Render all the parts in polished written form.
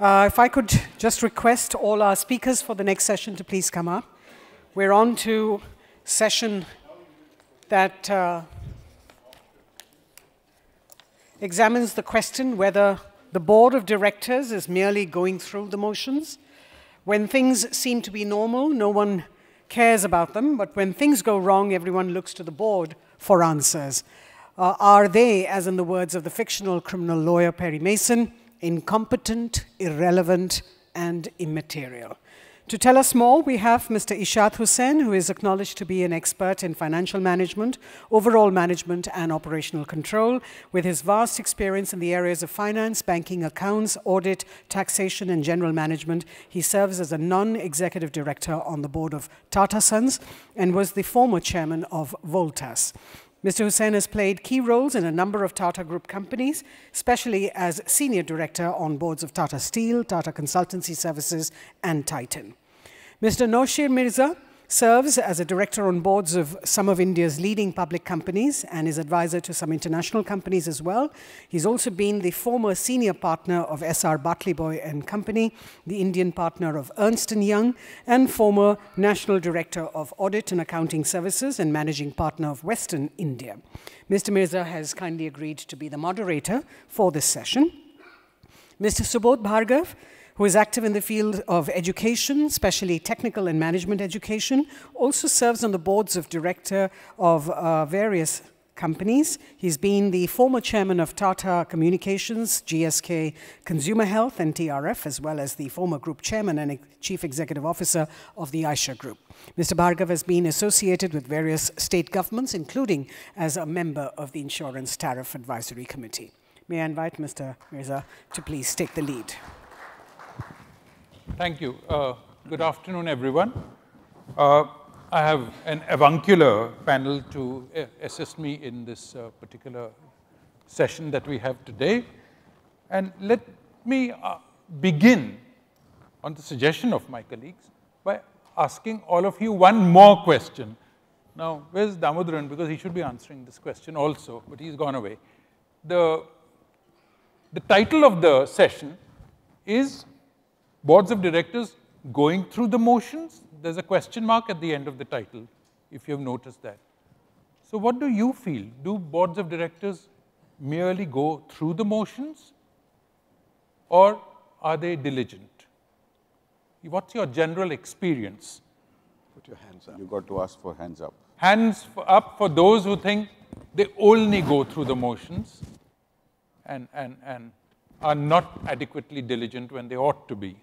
If I could just request all our speakers for the next session to please come up. We're on to session that examines the question whether the board of directors is merely going through the motions. When things seem to be normal, no one cares about them, but when things go wrong, everyone looks to the board for answers. Are they, as in the words of the fictional criminal lawyer Perry Mason, incompetent, irrelevant, and immaterial? To tell us more, we have Mr. Ishaat Hussain, who is acknowledged to be an expert in financial management, overall management, and operational control. With his vast experience in the areas of finance, banking, accounts, audit, taxation, and general management, he serves as a non-executive director on the board of Tata Sons and was the former chairman of Voltas. Mr. Hussain has played key roles in a number of Tata Group companies, especially as senior director on boards of Tata Steel, Tata Consultancy Services, and Titan. Mr. Nawshir Mirza serves as a director on boards of some of India's leading public companies and is advisor to some international companies as well. He's also been the former senior partner of S.R. Batliboi and Company, the Indian partner of Ernst & Young, and former national director of Audit and Accounting Services and managing partner of Western India. Mr. Mirza has kindly agreed to be the moderator for this session. Mr. Subodh Bhargava, who is active in the field of education, especially technical and management education, also serves on the boards of director of various companies. He's been the former chairman of Tata Communications, GSK Consumer Health, and TRF, as well as the former group chairman and chief executive officer of the Aisha Group. Mr. Bhargava has been associated with various state governments, including as a member of the Insurance Tariff Advisory Committee. May I invite Mr. Mirza to please take the lead. Thank you. Good afternoon, everyone. I have an avuncular panel to assist me in this particular session that we have today. And let me begin, on the suggestion of my colleagues, by asking all of you one more question. Now, where's Damodaran? Because he should be answering this question also, but he's gone away. The title of the session is Boards of Directors Going Through the Motions. There's a question mark at the end of the title, if you've noticed that. So what do you feel? Do boards of directors merely go through the motions, or are they diligent? What's your general experience? Put your hands up. You got to ask for hands up. Hands up for those who think they only go through the motions and are not adequately diligent when they ought to be.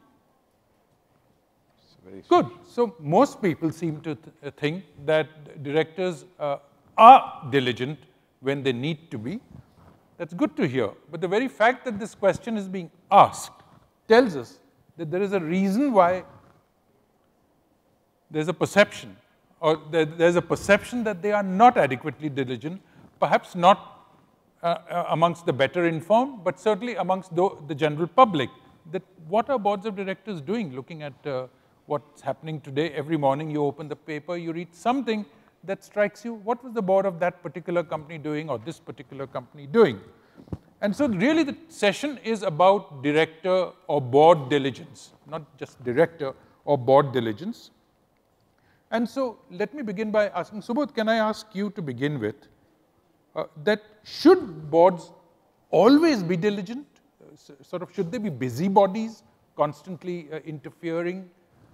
Good. So most people seem to think that directors are diligent when they need to be. That's good to hear. But the very fact that this question is being asked tells us that there is a reason why there's a perception, or there's a perception that they are not adequately diligent, perhaps not amongst the better informed, but certainly amongst the general public. That what are boards of directors doing? Looking at what's happening today, every morning you open the paper, you read something that strikes you. What was the board of that particular company doing, or this particular company doing? And so really the session is about director or board diligence, not just director or board diligence. And so let me begin by asking, Subodh, can I ask you to begin with, that should boards always be diligent? Sort of, should they be busybodies, constantly interfering?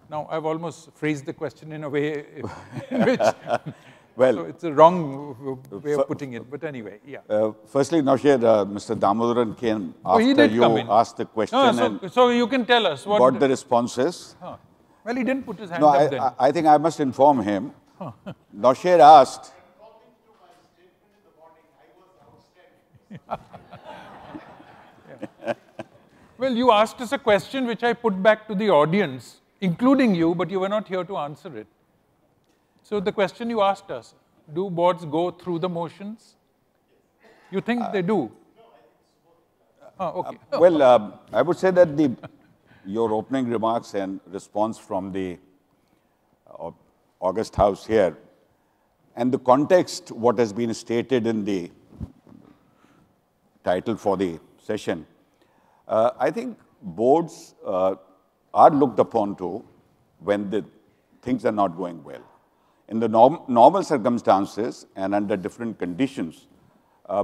Now, I've almost phrased the question in a way in which, well, so it's a wrong way of putting it, but anyway, yeah. Firstly, Nawshir, Mr. Damodaran came after you asked the question. So you can tell us what the response is. Huh. Well, he didn't put his hand up then. I think I must inform him. Nawshir asked, well, you asked us a question which I put back to the audience, including you, but you were not here to answer it. So the question you asked us, do boards go through the motions? You think they do? Okay. Well, I would say that your opening remarks and response from the August House here, and the context, what has been stated in the title for the session, I think boards are looked upon to when the things are not going well. In the normal circumstances and under different conditions,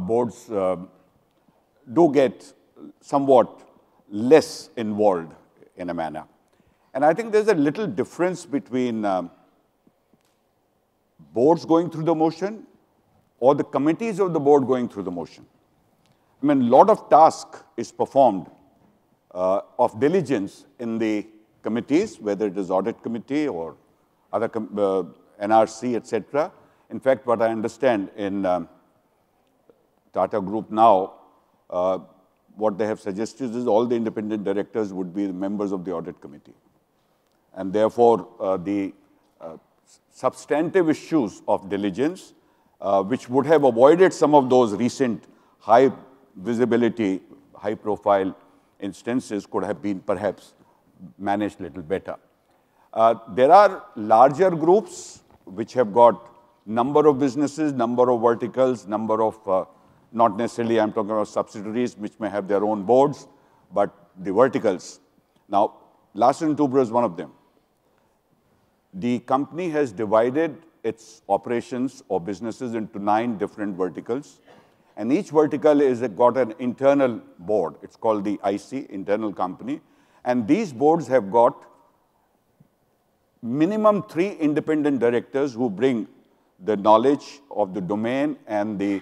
boards do get somewhat less involved in a manner. And I think there's a little difference between boards going through the motion or the committees of the board going through the motion. I mean, a lot of task is performed of diligence in the committees, whether it is audit committee or other NRC, etc. In fact, what I understand in Tata Group now, what they have suggested is all the independent directors would be members of the audit committee. And therefore, the substantive issues of diligence, which would have avoided some of those recent high visibility, high profile instances, could have been perhaps managed a little better. There are larger groups which have got number of businesses, number of verticals, number of, not necessarily I'm talking about subsidiaries which may have their own boards, but the verticals. Now, Larsen & Toubro is one of them. The company has divided its operations or businesses into 9 different verticals. And each vertical is got an internal board. It's called the IC, internal company. And these boards have got minimum 3 independent directors who bring the knowledge of the domain and the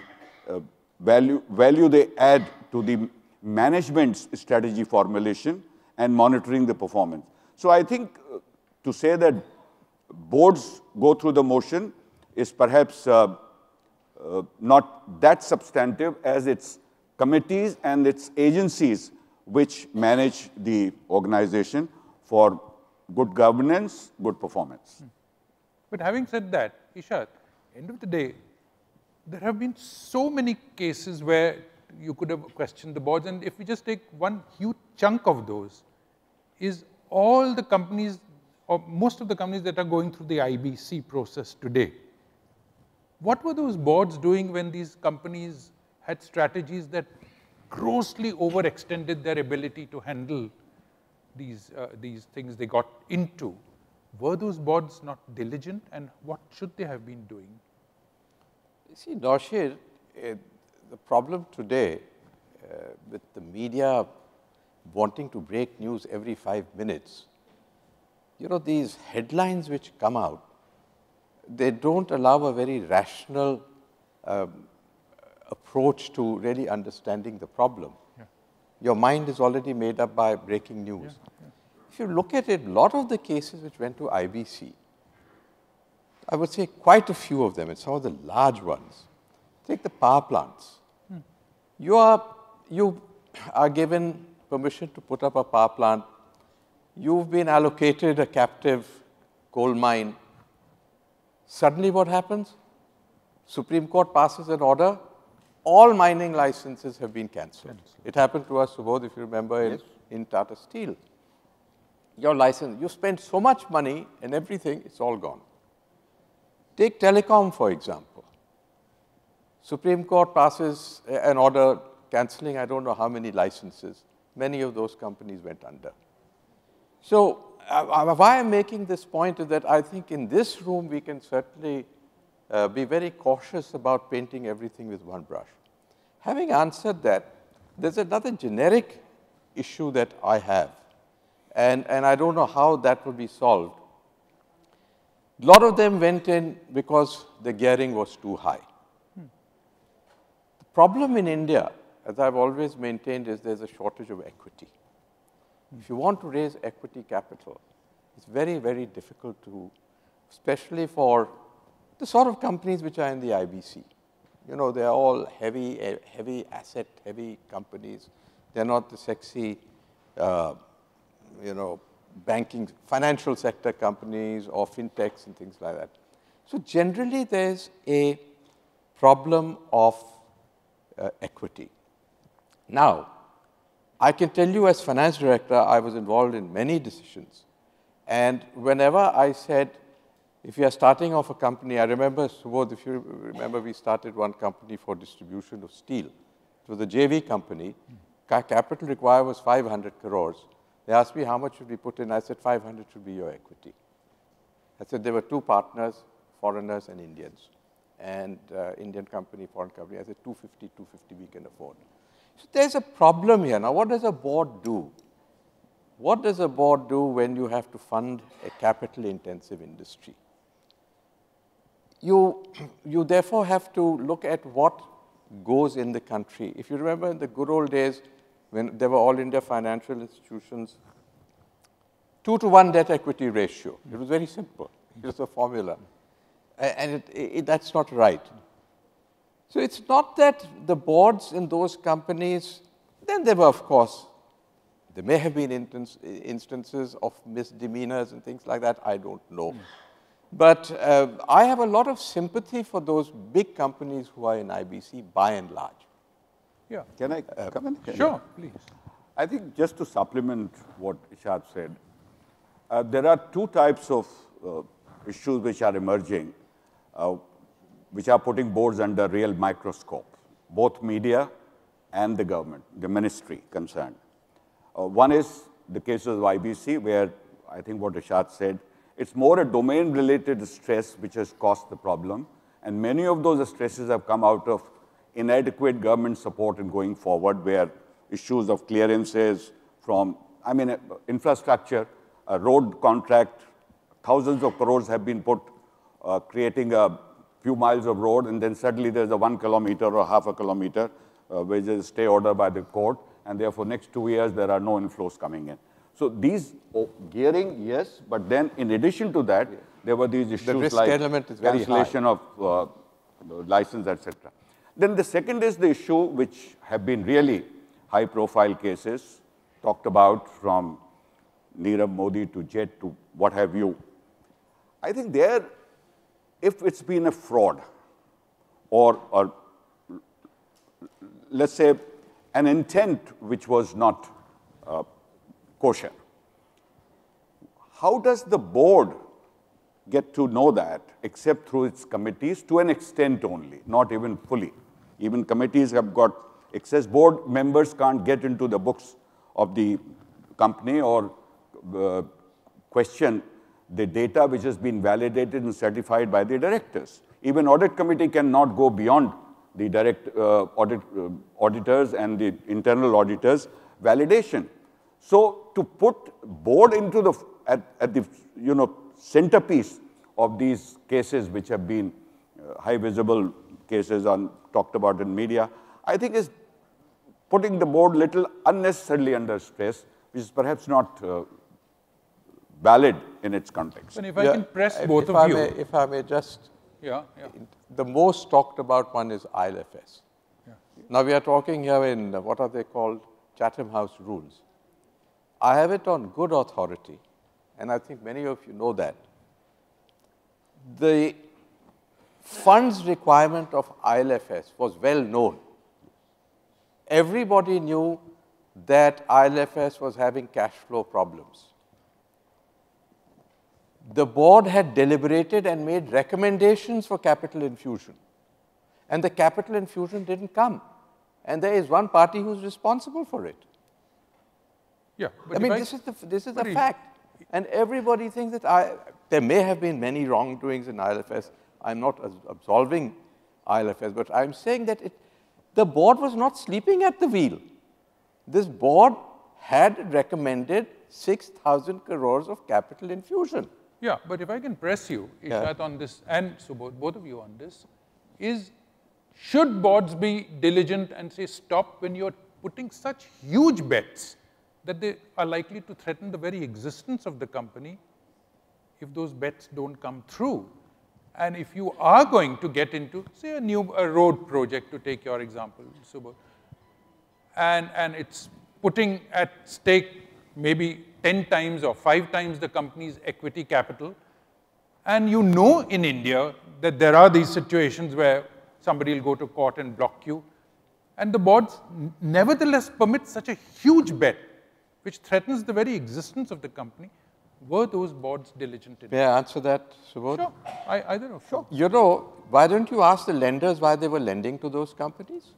value they add to the management's strategy formulation and monitoring the performance. So I think to say that boards go through the motion is perhaps not that substantive as its committees and its agencies which manage the organization for good governance, good performance. But having said that, Ishaat, end of the day, there have been so many cases where you could have questioned the boards, and if we just take one huge chunk of those, is all the companies or most of the companies that are going through the IBC process today, what were those boards doing when these companies had strategies that grossly overextended their ability to handle these things they got into? Were those boards not diligent, and what should they have been doing? You see, Nawshir, the problem today with the media wanting to break news every 5 minutes, you know, these headlines which come out, they don't allow a very rational approach to really understanding the problem. Yeah. Your mind is already made up by breaking news. Yeah. Yeah. If you look at it, a lot of the cases which went to IBC, I would say quite a few of them, and some of the large ones. Take the power plants. You are given permission to put up a power plant. You've been allocated a captive coal mine. Suddenly what happens? Supreme Court passes an order. All mining licenses have been cancelled. It happened to us, Subodh, if you remember, in Tata Steel. Your license, you spend so much money and everything, it's all gone. Take telecom, for example. Supreme Court passes an order cancelling I don't know how many licenses. Many of those companies went under. So why I'm making this point is that I think in this room we can certainly be very cautious about painting everything with one brush. Having answered that, there's another generic issue that I have, and I don't know how that will be solved. A lot of them went in because the gearing was too high. The problem in India, as I've always maintained, is there's a shortage of equity. If you want to raise equity capital, it's very, very difficult to, especially for the sort of companies which are in the IBC. You know, they're all heavy asset, heavy companies. They're not the sexy, you know, banking, financial sector companies or fintechs and things like that. So generally, there's a problem of equity. Now, I can tell you as finance director, I was involved in many decisions. And whenever I said, if you are starting off a company, I remember, Subodh, if you remember, we started one company for distribution of steel. It was a JV company. capital required was 500 crores. They asked me how much should we put in. I said 500 should be your equity. I said there were two partners, foreigners and Indians, and Indian company, foreign company. I said 250 we can afford. So there's a problem here. Now, what does a board do? What does a board do when you have to fund a capital-intensive industry? You therefore have to look at what goes in the country. If you remember in the good old days, when there were all India financial institutions, 2-to-1 debt-equity ratio. It was very simple. It was a formula. And that's not right. So it's not that the boards in those companies, then there were, of course, there may have been instances of misdemeanors and things like that. I don't know. But I have a lot of sympathy for those big companies who are in IBC by and large. Yeah. Can I come in? Sure, please. I think just to supplement what Ishaat said, there are two types of issues which are emerging, which are putting boards under real microscope, both media and the government, the ministry concerned. One is the cases of IBC, where I think what Ishaat said, it's more a domain-related stress which has caused the problem, and many of those stresses have come out of inadequate government support in going forward, where issues of clearances from, I mean, infrastructure, a road contract, thousands of crores have been put creating a few miles of road, and then suddenly there's a 1 kilometer or half a kilometer, which is a stay order by the court, and therefore next 2 years there are no inflows coming in. So these gearing, yes, but then in addition to that, there were these issues like cancellation of license, etc. Then the second is the issue which have been really high-profile cases, talked about from Nirav Modi to Jet to what have you. I think there, if it's been a fraud or let's say an intent which was not kosher, how does the board get to know that except through its committees to an extent only, not even fully? Even committees have got access. Board members can't get into the books of the company or question the data which has been validated and certified by the directors. Even audit committee cannot go beyond the direct auditors and the internal auditors validation. So to put board into the at the centerpiece of these cases which have been high visible cases talked about in media, I think is putting the board little unnecessarily under stress, which is perhaps not valid in its context. And if I can press both of you. If I may just, the most talked about one is ILFS. Yeah. Now we are talking here in, what are they called, Chatham House rules. I have it on good authority, and I think many of you know that. The funds requirement of ILFS was well known. Everybody knew that ILFS was having cash flow problems. The board had deliberated and made recommendations for capital infusion, and the capital infusion didn't come. And there is one party who's responsible for it. Yeah, but I mean, this is a fact. And everybody thinks that there may have been many wrongdoings in ILFS. I'm not absolving ILFS, but I'm saying that the board was not sleeping at the wheel. This board had recommended 6,000 crores of capital infusion. Yeah, but if I can press you, Ishaat, on this, and Subodh, both of you on this, should boards be diligent and say stop when you're putting such huge bets that they are likely to threaten the very existence of the company if those bets don't come through? And if you are going to get into, say, a road project, to take your example, Subodh, and it's putting at stake maybe 10 times or 5 times the company's equity capital, and you know in India that there are these situations where somebody will go to court and block you, and the boards nevertheless permit such a huge bet which threatens the very existence of the company. Were those boards diligent in it? May I answer that, Subodh? Sure, either of you. You know, why don't you ask the lenders why they were lending to those companies?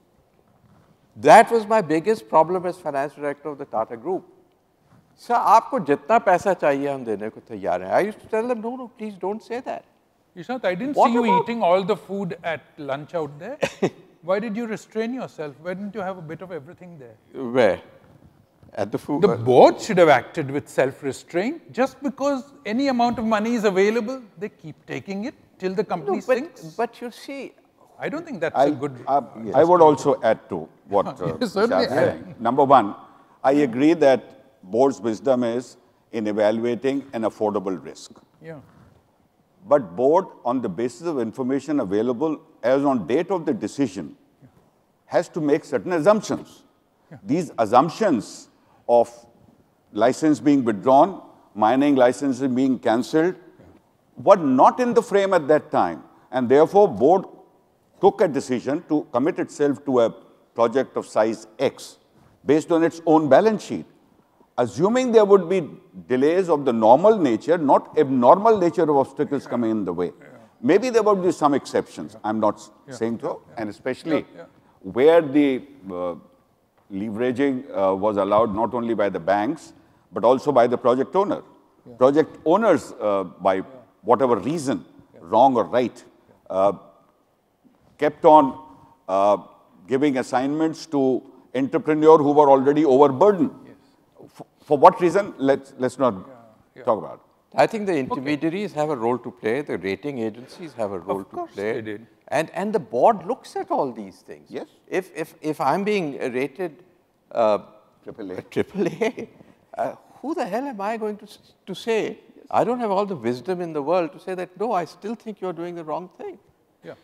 That was my biggest problem as finance director of the Tata Group. Sir, आपको जितना पैसा चाहिए हम देने को तैयार हैं. I used to tell them, no, no, please don't say that. Ishaat, I didn't What see you about- eating all the food at lunch out there. Why did you restrain yourself? Why didn't you have a bit of everything there? Where? At the food. The board should have acted with self-restraint. Just because any amount of money is available, they keep taking it till the company sinks. But you see, I don't think that's a good... I would also add to what Yes, certainly. Ishaat said. Number one, I agree that board's wisdom is in evaluating an affordable risk. Yeah. But board, on the basis of information available as on date of the decision, has to make certain assumptions. These assumptions of license being withdrawn, mining licenses being cancelled, were not in the frame at that time. And therefore, board took a decision to commit itself to a project of size X based on its own balance sheet, assuming there would be delays of the normal nature, not abnormal nature of obstacles coming in the way. Maybe there would be some exceptions. I'm not saying so. And especially where the leveraging was allowed not only by the banks, but also by the project owner. Project owners, by whatever reason, wrong or right, kept on giving assignments to entrepreneurs who were already overburdened. For what reason? Let's not talk about it. I think the intermediaries have a role to play. The rating agencies have a role to play. They did. And the board looks at all these things. Yes. If I'm being rated AAA, who the hell am I going to say? I don't have all the wisdom in the world to say that, no, I still think you're doing the wrong thing. Yeah.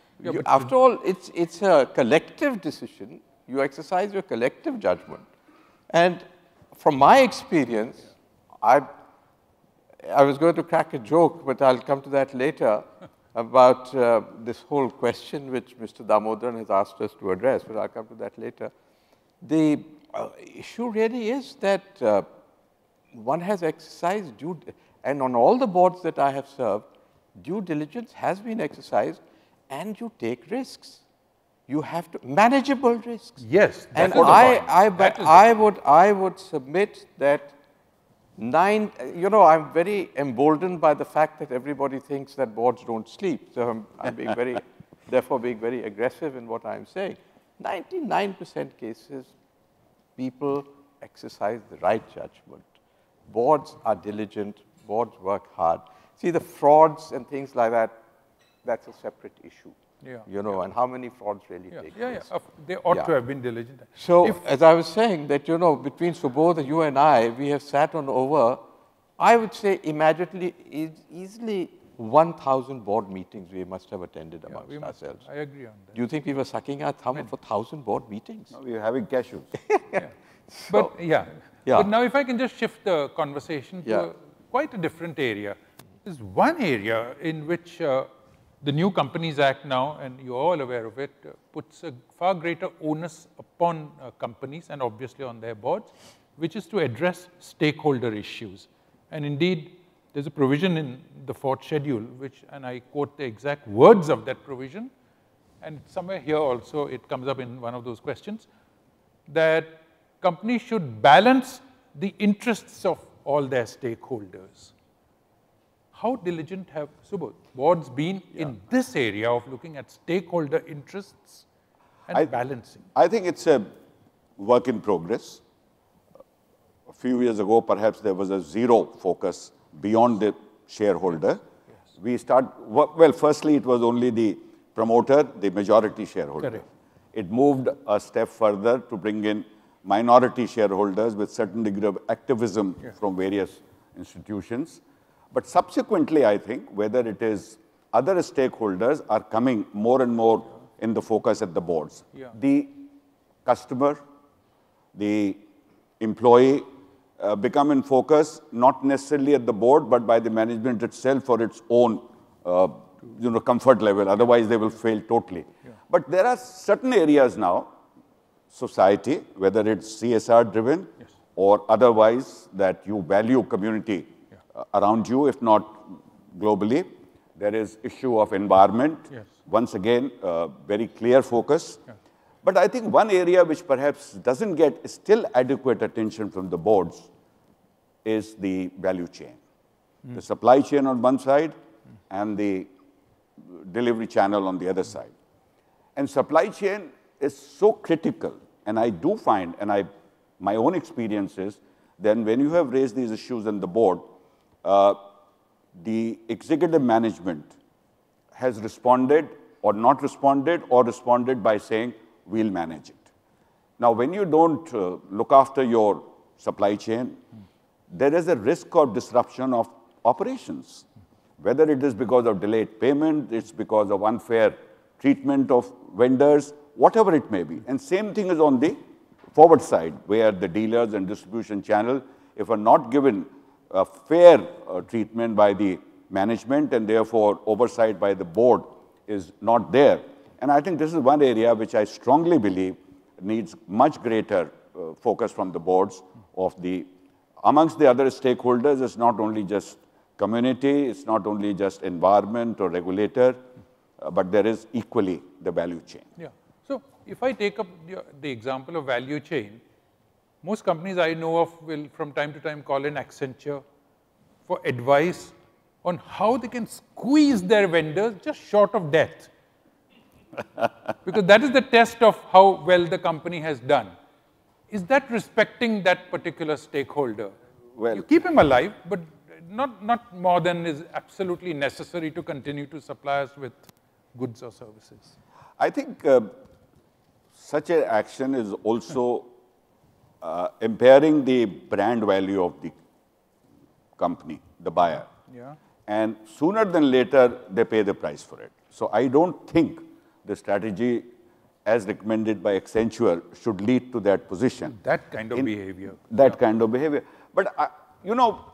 After all, it's a collective decision. You exercise your collective judgment. And from my experience, I was going to crack a joke, but I'll come to that later, about this whole question which Mr. Damodaran has asked us to address, but I'll come to that later. The issue really is that one has exercised and on all the boards that I have served, due diligence has been exercised, and you take risks. You have to manageable risks. Yes. And That is I would submit that I'm very emboldened by the fact that everybody thinks that boards don't sleep. So I'm being very, therefore being very aggressive in what I'm saying. 99% cases, people exercise the right judgment. Boards are diligent. Boards work hard. See, the frauds and things like that, that's a separate issue. And how many frauds really take place. They ought to have been diligent. So, as I was saying, that, between Subodh, you and I, we have sat on over, I would say, easily 1,000 board meetings we must have attended amongst ourselves. I agree on that. Do you think we were sucking our thumb for 1,000 board meetings? No, we're having cashews. But But now if I can just shift the conversation to quite a different area. There's one area in which the new Companies Act now, and you're all aware of it, puts a far greater onus upon companies and obviously on their boards, which is to address stakeholder issues. And indeed, there's a provision in the fourth schedule, which, and I quote the exact words of that provision, and somewhere here also it comes up in one of those questions, that companies should balance the interests of all their stakeholders. How diligent have, Subodh, boards been in this area of looking at stakeholder interests and balancing? I think it's a work in progress. A few years ago, perhaps there was a zero focus beyond the shareholder. We firstly, it was only the promoter, the majority shareholder. Correct. It moved a step further to bring in minority shareholders with certain degree of activism from various institutions. But subsequently, I think, whether it is other stakeholders are coming more and more in the focus at the boards. The customer, the employee become in focus, not necessarily at the board, but by the management itself for its own comfort level. Otherwise, they will fail totally. But there are certain areas now, society, whether it's CSR driven or otherwise, that you value community around you, if not globally. There is issue of environment. Once again, very clear focus. But I think one area which perhaps doesn't get still adequate attention from the boards is the value chain. The supply chain on one side and the delivery channel on the other side. And supply chain is so critical, and I do find, and my own experience is, then when you have raised these issues in the board, the executive management has responded or not responded, or responded by saying, we'll manage it. Now, when you don't look after your supply chain, there is a risk of disruption of operations, whether it is because of delayed payment, it's because of unfair treatment of vendors, whatever it may be. And same thing is on the forward side, where the dealers and distribution channel, if are not given a fair treatment by the management and therefore oversight by the board is not there. And I think this is one area which I strongly believe needs much greater focus from the boards of the, amongst the other stakeholders. It's not only just community, it's not only just environment or regulator, but there is equally the value chain. Yeah. So if I take up the example of value chain, most companies I know of will from time to time call in Accenture for advice on how they can squeeze their vendors just short of death. Because that is the test of how well the company has done. Is that respecting that particular stakeholder? Well, you keep him alive, but not more than is absolutely necessary to continue to supply us with goods or services. I think such an action is also impairing the brand value of the company, the buyer. Yeah. And sooner than later, they pay the price for it. So I don't think the strategy as recommended by Accenture should lead to that position. That kind of behavior. That kind of behavior. But, you know,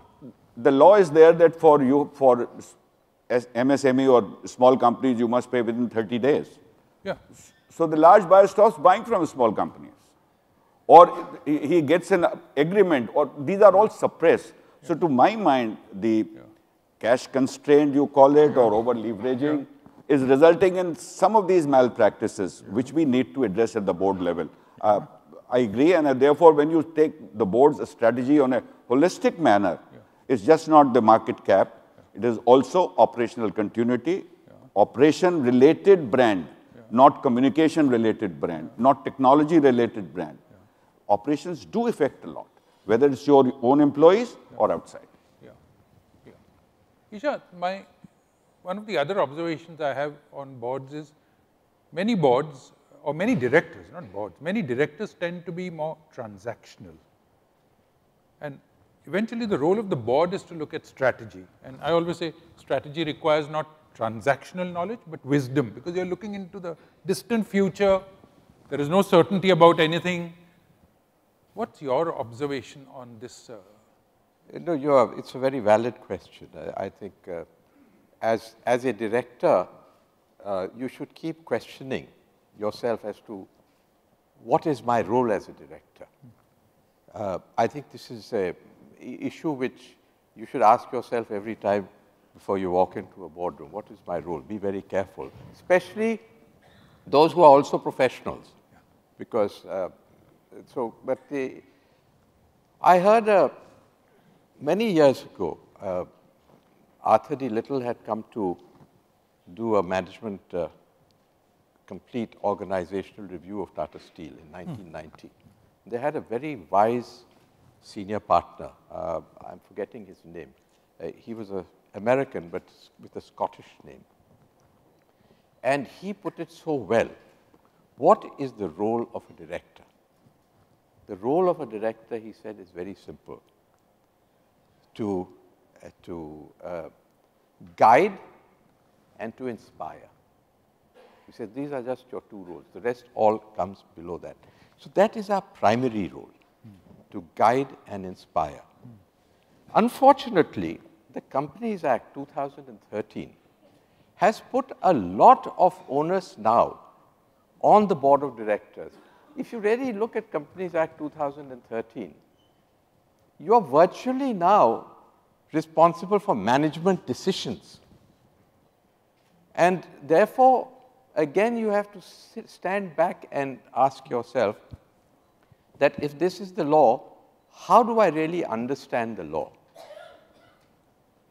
the law is there that for you, for as MSME or small companies, you must pay within 30 days. Yeah. So the large buyer stops buying from small companies. Or he gets an agreement, or these are all suppressed. So to my mind, the cash constraint, you call it, or over leveraging, is resulting in some of these malpractices, which we need to address at the board level. I agree, and therefore, when you take the board's strategy on a holistic manner, it's just not the market cap, it is also operational continuity, operation-related brand, not communication-related brand, not technology-related brand. Operations do affect a lot, whether it's your own employees or outside. Ishaat, one of the other observations I have on boards is many boards, or many directors, not boards, many directors tend to be more transactional. And eventually the role of the board is to look at strategy. And I always say strategy requires not transactional knowledge, but wisdom, because you're looking into the distant future. There is no certainty about anything. What's your observation on this? No, it's a very valid question. I think as a director, you should keep questioning yourself as to what is my role as a director. I think this is an issue which you should ask yourself every time before you walk into a boardroom. What is my role? Be very careful, especially those who are also professionals. Because, I heard many years ago, Arthur D. Little had come to do a management complete organizational review of Tata Steel in 1990. They had a very wise senior partner. I'm forgetting his name. He was an American, but with a Scottish name. And he put it so well. What is the role of a director? The role of a director, he said, is very simple. To guide and to inspire. He said, these are just your two roles. The rest all comes below that. So that is our primary role, to guide and inspire. Unfortunately, the Companies Act 2013 has put a lot of onus now on the board of directors. If you really look at Companies Act 2013, you are virtually now responsible for management decisions. And therefore, again you have to stand back and ask yourself that if this is the law, how do I really understand the law?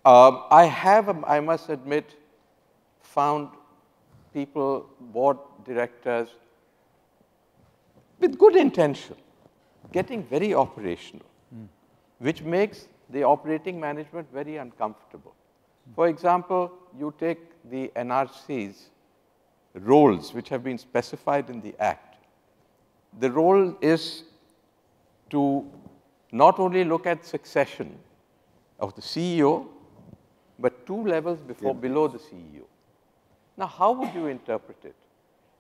I have, I must admit, found people, board directors, with good intention, getting very operational, which makes the operating management very uncomfortable. For example, you take the NRC's roles, which have been specified in the Act. The role is to not only look at succession of the CEO, but 2 levels below the CEO. Now, how would you interpret it?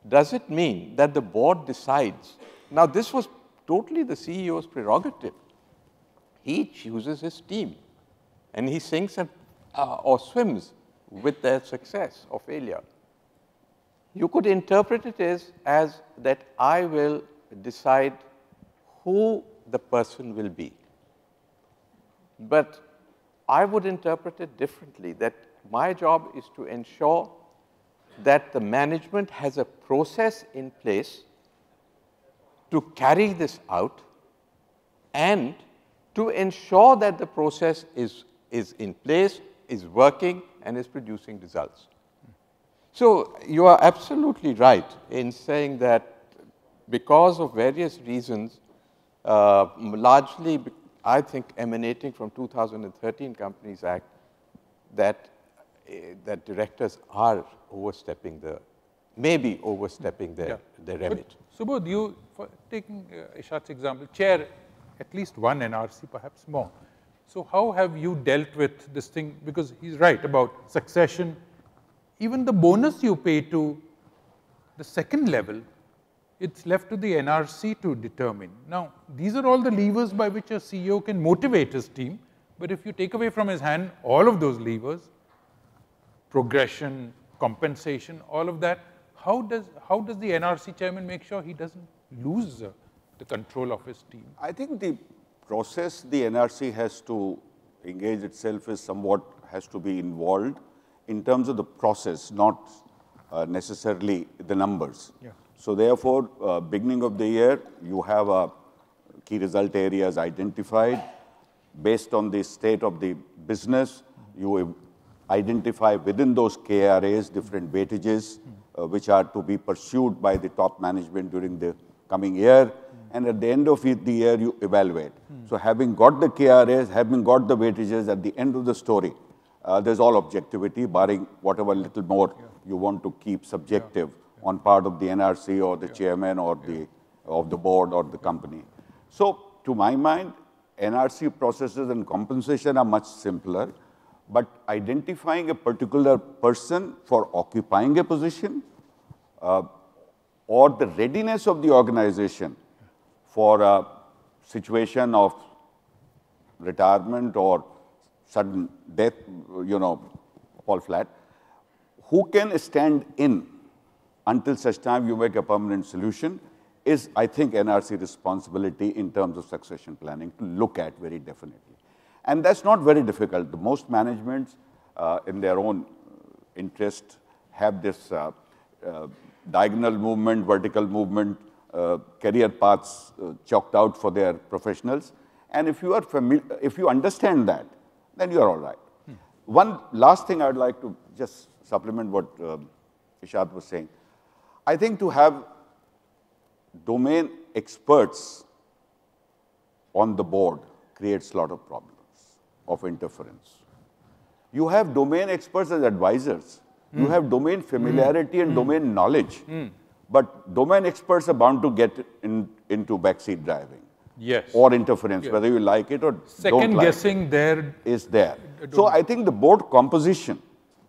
Does it mean that the board decides? Now, this was totally the CEO's prerogative. He chooses his team, and he sinks or swims with their success or failure. You could interpret it as that I will decide who the person will be. But I would interpret it differently, that my job is to ensure that the management has a process in place to carry this out and to ensure that the process is in place, is working, and is producing results. So you are absolutely right in saying that because of various reasons, largely I think emanating from 2013 Companies Act, that directors are overstepping maybe overstepping their remit. But Subodh, you, for taking Ishaat's example, chair at least one NRC, perhaps more. So how have you dealt with this thing? Because he's right about succession. Even the bonus you pay to the second level, it's left to the NRC to determine. Now, these are all the levers by which a CEO can motivate his team. But if you take away from his hand all of those levers, progression, compensation, all of that, how does the NRC chairman make sure he doesn't lose the control of his team? I think the process the NRC has to engage itself is somewhat has to be involved in terms of the process, not necessarily the numbers. Yeah. So therefore, beginning of the year, you have key result areas identified. Based on the state of the business, you identify within those KRAs different weightages which are to be pursued by the top management during the coming year. And at the end of the year, you evaluate. So having got the KRAs, having got the weightages at the end of the story, there's all objectivity, barring whatever little more you want to keep subjective on part of the NRC or the chairman or of the board or the company. So to my mind, NRC processes and compensation are much simpler, but identifying a particular person for occupying a position or the readiness of the organization for a situation of retirement or sudden death, fall flat, who can stand in until such time you make a permanent solution is, I think, NRC responsibility in terms of succession planning to look at very definitely. And that's not very difficult. The most managements in their own interest have this diagonal movement, vertical movement, career paths chalked out for their professionals. And if you are if you understand that, then you are all right. One last thing I'd like to just supplement what Ishaat was saying. I think to have domain experts on the board creates a lot of problems of interference. You have domain experts as advisors. You have domain familiarity and domain knowledge. But domain experts are bound to get into backseat driving. Yes. Or interference, whether you like it or second don't like guessing it, there is there. So I think the board composition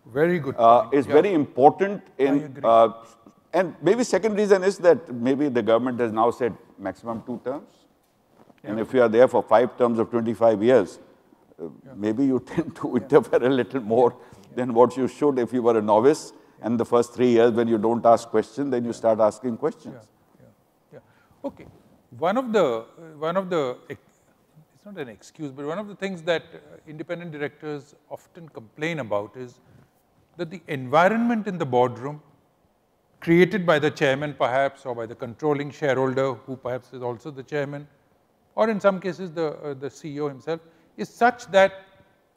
very good is very important in, and maybe second reason is that maybe the government has now said maximum 2 terms. And if you are there for 5 terms of 25 years, maybe you tend to interfere a little more than what you should if you were a novice. And the first 3 years when you don't ask questions, then you start asking questions. Okay. One of the, it's not an excuse, but one of the things that independent directors often complain about is that the environment in the boardroom created by the chairman perhaps, or by the controlling shareholder who perhaps is also the chairman, or in some cases the CEO himself, is such that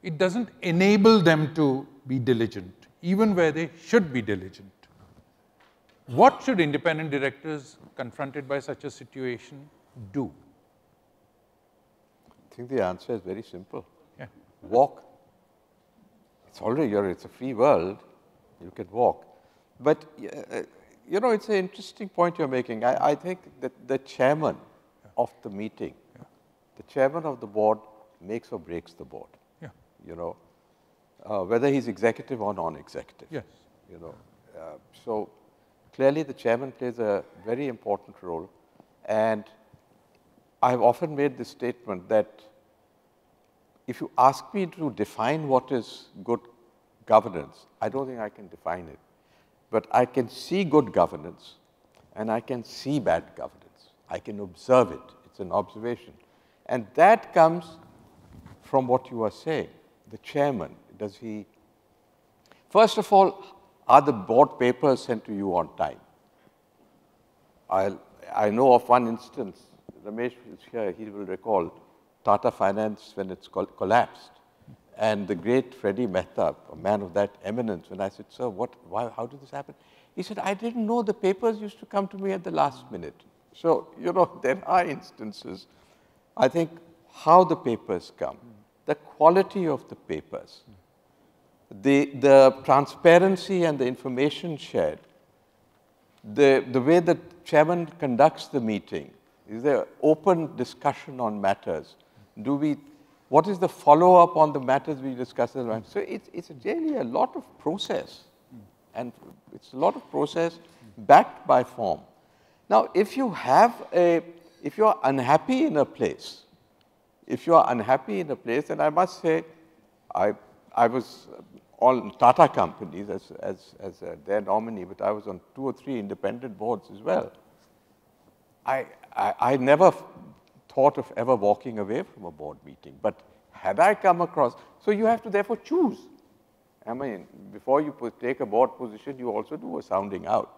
it doesn't enable them to be diligent, even where they should be diligent. What should independent directors confronted by such a situation do? I think the answer is very simple. Yeah. Walk. It's already, it's a free world, you can walk. But, you know, it's an interesting point you're making. I think that the chairman of the meeting, the chairman of the board makes or breaks the board. Yeah. You know, whether he's executive or non-executive. Yes. You know, so clearly the chairman plays a very important role. And I've often made this statement that if you ask me to define what is good governance, I don't think I can define it. But I can see good governance and I can see bad governance. I can observe it. It's an observation. And that comes from what you are saying. The chairman, does he, first of all, are the board papers sent to you on time? I know of one instance, Ramesh is here, he will recall Tata Finance when it's collapsed. And the great Freddie Mehta, a man of that eminence, when I said, sir, how did this happen? He said, I didn't know the papers used to come to me at the last minute. So, you know, there are instances. I think how the papers come, the quality of the papers, the transparency and the information shared, the way the chairman conducts the meeting, is there open discussion on matters? What is the follow-up on the matters we discussed? So it's really a lot of process, and it's a lot of process backed by form. Now, if you're unhappy in a place, and I must say, I was on Tata companies as their nominee, but I was on 2 or 3 independent boards as well. I never thought of ever walking away from a board meeting, but had I come across, so you have to therefore choose. I mean, before you take a board position, you also do a sounding out.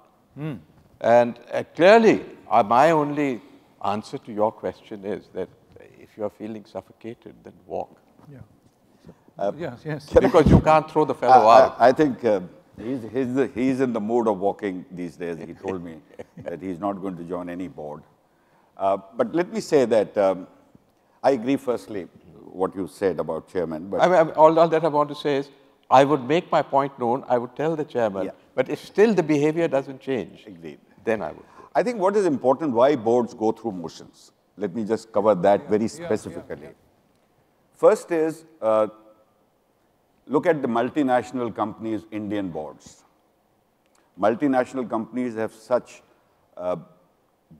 And clearly, my only answer to your question is that if you are feeling suffocated, then walk. Yeah. Yes. Because you can't throw the fellow out. I think he's in the mood of walking these days. He told me that he's not going to join any board. But let me say that I agree, firstly, what you said about chairman. But all that I want to say is, I would make my point known, I would tell the chairman, but if still the behavior doesn't change, then I would. I think what is important, why boards go through motions. Let me just cover that very specifically. First is, look at the multinational companies' Indian boards. Multinational companies have such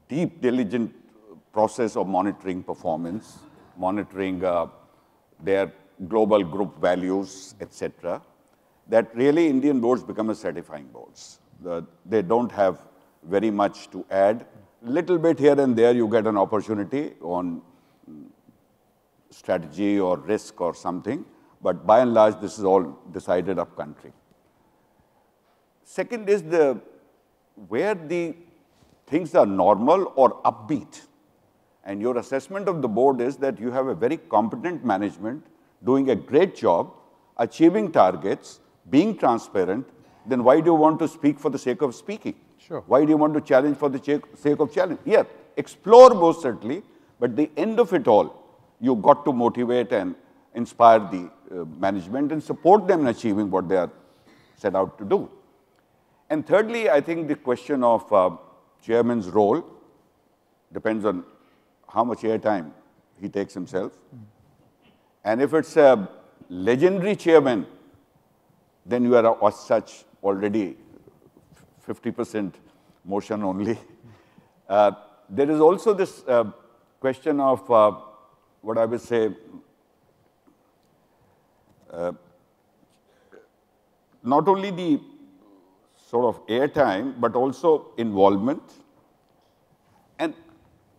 deep, diligent process of monitoring performance, monitoring their global group values, etc., that really Indian boards become as certifying boards. They don't have very much to add. Little bit here and there, you get an opportunity on strategy or risk or something, but by and large, this is all decided up country. Second is where the things are normal or upbeat. And your assessment of the board is that you have a very competent management, doing a great job, achieving targets, being transparent, then why do you want to speak for the sake of speaking? Sure. Why do you want to challenge for the sake of challenge? Yeah, explore most certainly, but the end of it all, you got to motivate and inspire the management and support them in achieving what they are set out to do. And thirdly, I think the question of chairman's role depends on how much airtime he takes himself. And if it's a legendary chairman, then you are as such already 50% motion only. There is also this question of what I would say, not only the sort of airtime, but also involvement and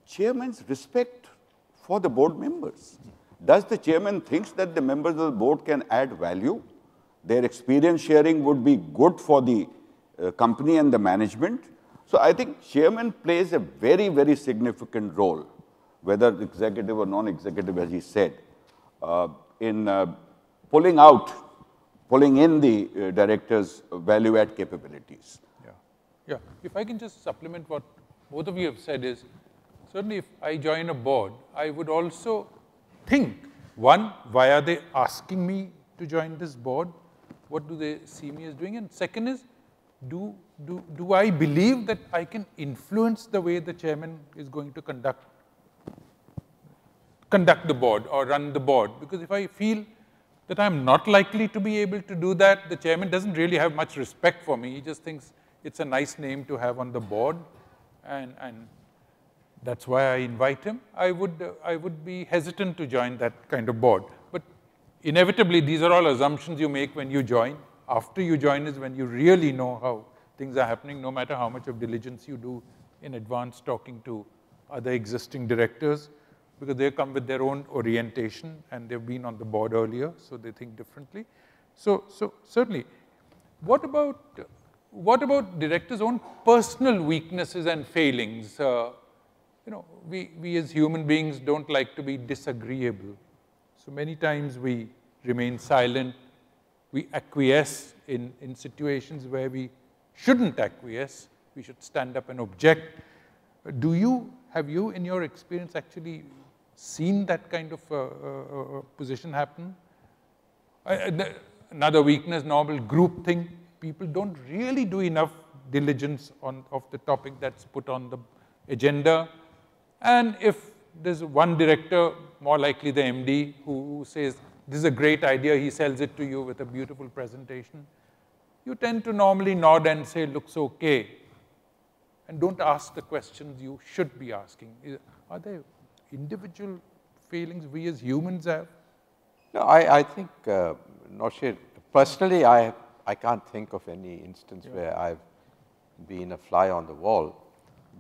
chairman's respect for the board members. Does the chairman think that the members of the board can add value? Their experience sharing would be good for the company and the management. So I think chairman plays a very, very significant role, whether executive or non-executive, as he said, in pulling in the directors' value-add capabilities. Yeah. If I can just supplement what both of you have said is, certainly if I join a board, I would also think, one, why are they asking me to join this board? What do they see me as doing? And second is, do I believe that I can influence the way the chairman is going to conduct the board or run the board? Because if I feel that I'm not likely to be able to do that, the chairman doesn't really have much respect for me. He just thinks it's a nice name to have on the board, and that's why I invite him. I would be hesitant to join that kind of board. But inevitably, these are all assumptions you make when you join. After you join is when you really know how things are happening, no matter how much of diligence you do in advance talking to other existing directors, because they come with their own orientation and they've been on the board earlier, so they think differently. So certainly, what about directors' own personal weaknesses and failings? We as human beings don't like to be disagreeable. So many times we remain silent, we acquiesce in situations where we shouldn't acquiesce, we should stand up and object. Have you in your experience actually seen that kind of position happen? Another weakness, normal group thing, people don't really do enough diligence of the topic that's put on the agenda. And if there's one director, more likely the MD, who says, this is a great idea, he sells it to you with a beautiful presentation, you tend to normally nod and say, looks okay, and don't ask the questions you should be asking. Are there individual failings we as humans have? No, I think, Nawshir, personally, I can't think of any instance where I've been a fly on the wall.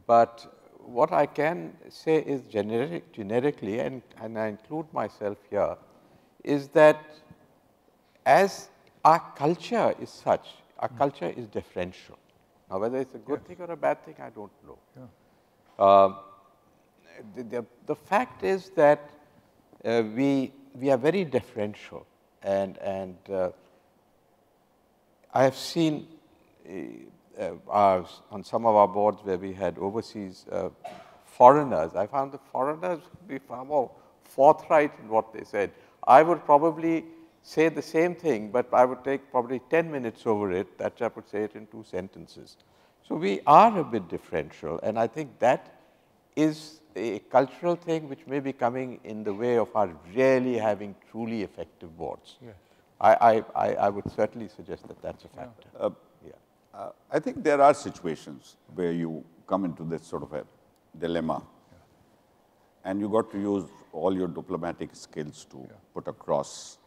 But what I can say is generically, and I include myself here, is that as our culture is such, our culture is differential. Now, whether it's a good thing or a bad thing, I don't know. Yeah. The fact is that we are very differential, and I have seen on some of our boards where we had overseas foreigners, I found the foreigners to be far more forthright in what they said. I would probably say the same thing, but I would take probably 10 minutes over it. That chap would say it in 2 sentences. So we are a bit differential, and I think that is a cultural thing which may be coming in the way of our really having truly effective boards. Yes. I would certainly suggest that that's a factor. I think there are situations where you come into this sort of a dilemma, and you got to use all your diplomatic skills to put across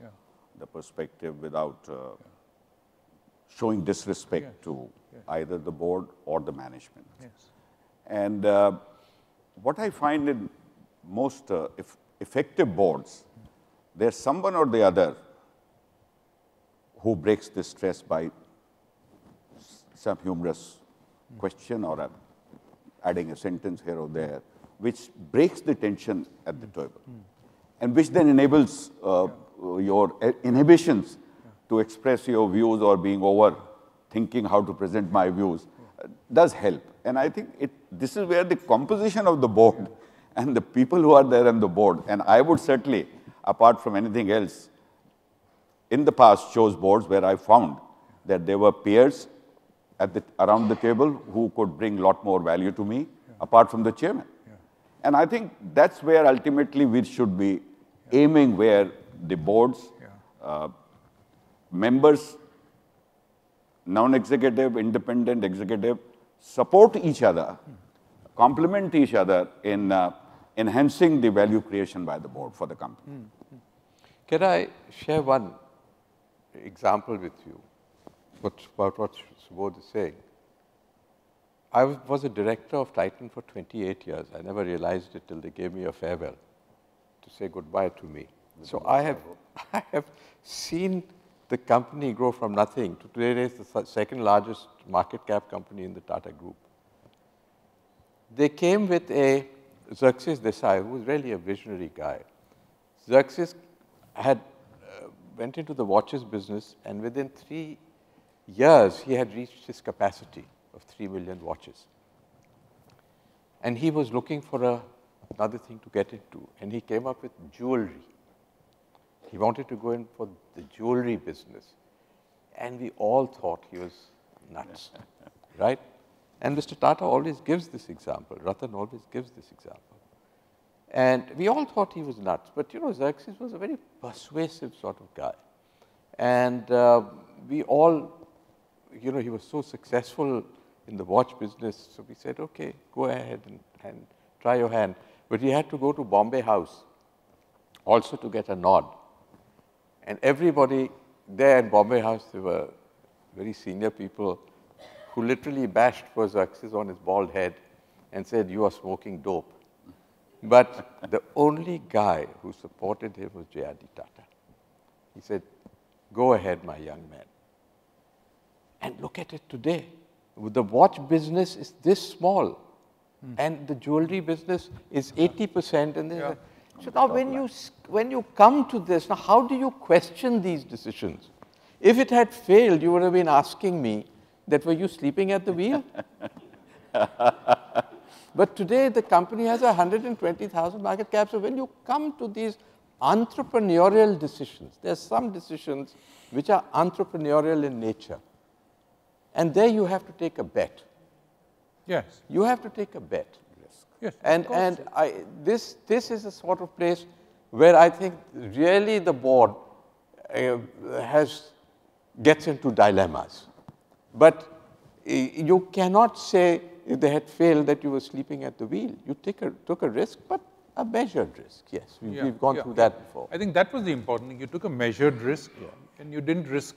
the perspective without showing disrespect to either the board or the management. And what I find in most effective boards, there's someone or the other who breaks the stress by some humorous question or adding a sentence here or there, which breaks the tension at the table, and which then enables your inhibitions to express your views or being over thinking how to present my views does help. And I think this is where the composition of the board and the people who are there on the board, and I would certainly, apart from anything else, in the past chose boards where I found that there were peers around the table who could bring a lot more value to me, apart from the chairman. And I think that's where ultimately we should be aiming, where the boards, members, non-executive, independent, executive, support each other, complement each other in enhancing the value creation by the board for the company. Can I share one example with you about what Subodh is saying? I was a director of Titan for 28 years. I never realized it till they gave me a farewell to say goodbye to me. So I have seen the company grow from nothing to today is the second largest market cap company in the Tata Group. They came with a Xerxes Desai, who was really a visionary guy. Xerxes had went into the watches business, and within 3 years, he had reached his capacity of 3 million watches. And he was looking for another thing to get into, and he came up with jewelry. He wanted to go in for the jewelry business, and we all thought he was nuts, right? And Mr. Tata always gives this example. Ratan always gives this example. And we all thought he was nuts, but you know, Xerxes was a very persuasive sort of guy. And we all, you know, he was so successful in the watch business, so we said, okay, go ahead and try your hand. But he had to go to Bombay House also to get a nod. And everybody there at Bombay House, there were very senior people who literally bashed for Xerxes on his bald head and said, you are smoking dope. But the only guy who supported him was J.R.D. Tata. He said, go ahead, my young man. And look at it today. The watch business is this small, and the jewelry business is 80%. And yeah. So now when you come to this, now how do you question these decisions? If it had failed, you would have been asking me that, were you sleeping at the wheel? But today, the company has 120,000 market cap. So when you come to these entrepreneurial decisions, there are some decisions which are entrepreneurial in nature. And there you have to take a bet. Yes. You have to take a bet. Yes. And this is a sort of place where I think really the board gets into dilemmas. But you cannot say, if they had failed, that you were sleeping at the wheel. You took a risk, but a measured risk. Yes, we've gone through that before. I think that was the important thing. You took a measured risk, and you didn't risk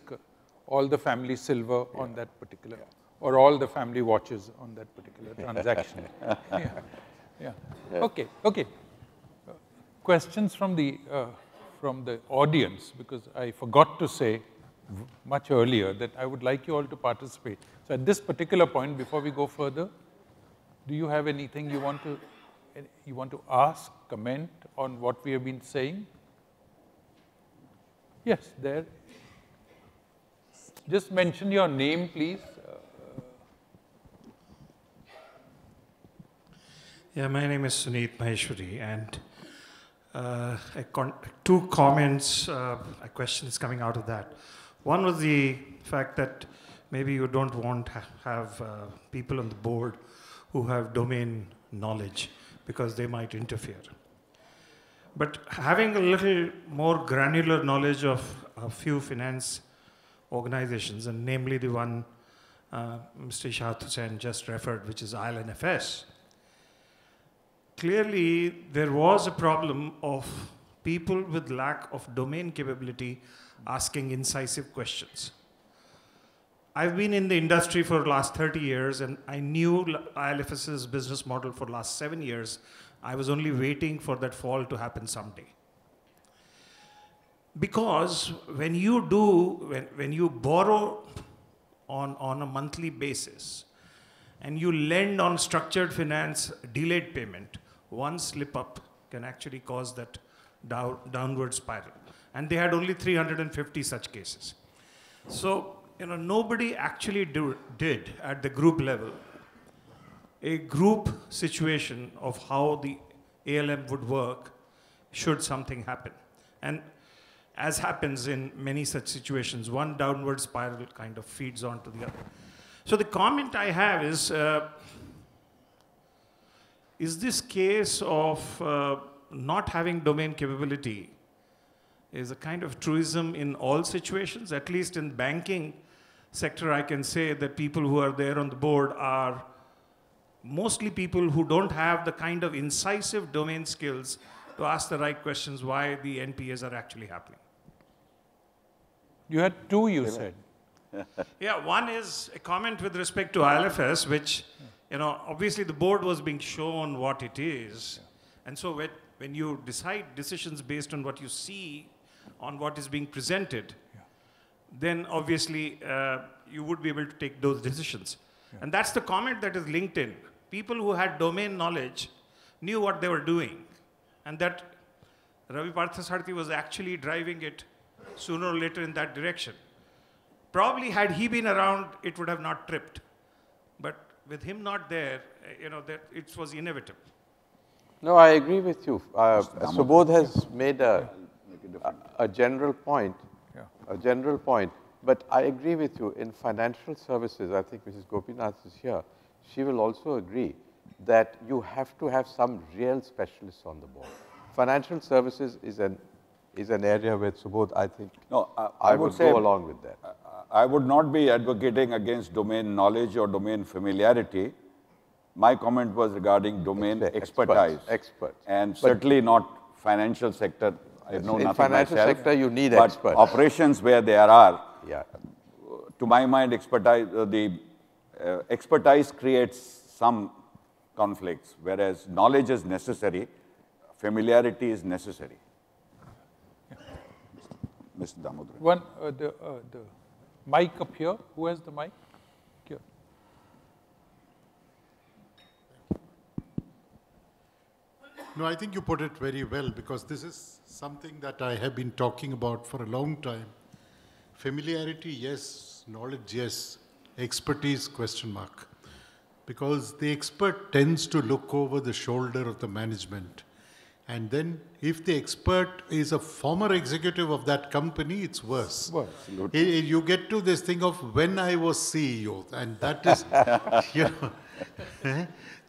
all the family silver on that particular, or all the family watches on that particular transaction. Okay. Questions from the audience, because I forgot to say much earlier that I would like you all to participate. So at this particular point, before we go further, do you have anything you want to ask, comment on what we have been saying? Yes, there. Just mention your name, please. Yeah, my name is Suneet Maheshwari, and two comments, a question is coming out of that. One was the fact that maybe you don't want to have people on the board who have domain knowledge because they might interfere. But having a little more granular knowledge of a few finance organizations, and namely the one Mr. Ishaat Hussain just referred, which is IL&FS, clearly there was a problem of people with lack of domain capability asking incisive questions. I've been in the industry for the last 30 years, and I knew IL&FS's business model for the last 7 years. I was only waiting for that fall to happen someday. Because when you borrow on a monthly basis, and you lend on structured finance delayed payment, one slip up can actually cause that downward spiral. And they had only 350 such cases. So, nobody actually did at the group level a group situation of how the ALM would work should something happen. And as happens in many such situations, one downward spiral kind of feeds onto the other. So the comment I have is this case of not having domain capability is a kind of truism in all situations? At least in banking sector, I can say that people who are there on the board are mostly people who don't have the kind of incisive domain skills to ask the right questions why the NPAs are actually happening. You had two, you said. Yeah, one is a comment with respect to IL&FS, which, obviously the board was being shown what it is. And so when you decide decisions based on what you see, on what is being presented, then obviously you would be able to take those decisions. Yeah. And that's the comment that is linked in. People who had domain knowledge knew what they were doing, and that Ravi Parthasarathi was actually driving it sooner or later in that direction. Probably had he been around, it would have not tripped. But with him not there, it was inevitable. No, I agree with you. Subodh has made a general point, but I agree with you. In financial services, I think Mrs. Gopinath is here, she will also agree that you have to have some real specialists on the board. Financial services is an area where Subodh, I think, I would go along with that. I would not be advocating against domain knowledge or domain familiarity. My comment was regarding domain expertise. Experts. And certainly not financial sector. I know nothing financial myself, sector, you need but experts. Operations where there are, yeah. To my mind, expertise creates some conflicts, whereas knowledge is necessary, familiarity is necessary. Mr. Damodar. The mic up here. Who has the mic? Here. No, I think you put it very well, because this is something that I have been talking about for a long time. Familiarity, yes. Knowledge, yes. Expertise, question mark. Because the expert tends to look over the shoulder of the management. And then if the expert is a former executive of that company, it's worse. You get to this thing of when I was CEO, and that is,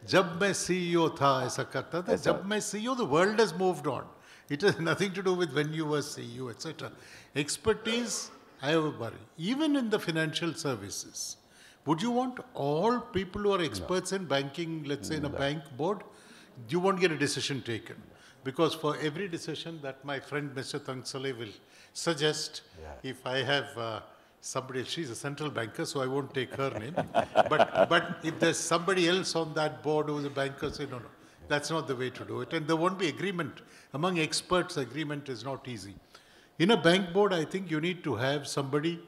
जब मैं CEO था ऐसा करता था, जब मैं CEO, the world has moved on. It has nothing to do with when you were CEO, etc. Expertise, I have a worry. Even in the financial services, would you want all people who are experts in banking, let's say in a bank board? You won't get a decision taken. Because for every decision that my friend Mr. Tangsale will suggest, if I have somebody, she's a central banker, so I won't take her name. But if there's somebody else on that board who's a banker, say, no, that's not the way to do it. And there won't be agreement. Among experts, agreement is not easy. In a bank board, I think you need to have somebody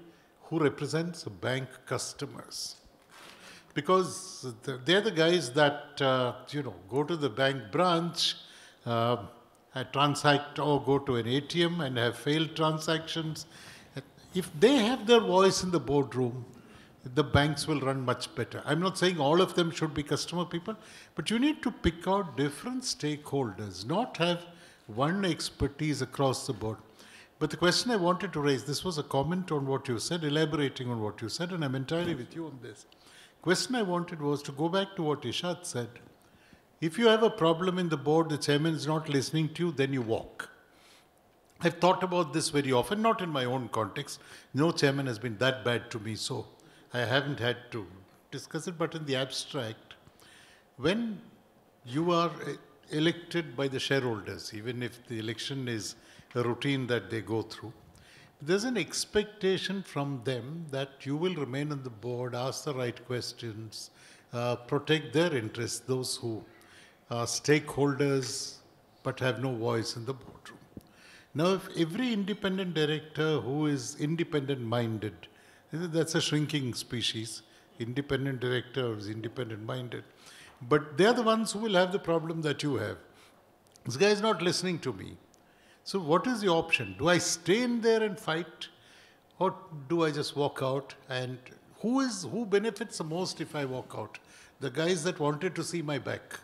who represents bank customers. Because they're the guys that, go to the bank branch, transact or go to an ATM and have failed transactions. If they have their voice in the boardroom, the banks will run much better. I'm not saying all of them should be customer people, but you need to pick out different stakeholders, not have one expertise across the board. But the question I wanted to raise, this was a comment on what you said, elaborating on what you said, and I'm entirely with you on this. Question I wanted was to go back to what Ishaat said. If you have a problem in the board, the chairman is not listening to you, then you walk. I've thought about this very often, not in my own context. No chairman has been that bad to me, so I haven't had to discuss it, but in the abstract, when you are elected by the shareholders, even if the election is a routine that they go through, there's an expectation from them that you will remain on the board, ask the right questions, protect their interests, those who are stakeholders but have no voice in the boardroom. Now, if every independent director who is independent-minded, that's a shrinking species, independent director is independent-minded, but they're the ones who will have the problem that you have. This guy is not listening to me. So what is the option? Do I stay in there and fight, or do I just walk out? And who benefits the most if I walk out? The guys that wanted to see my back.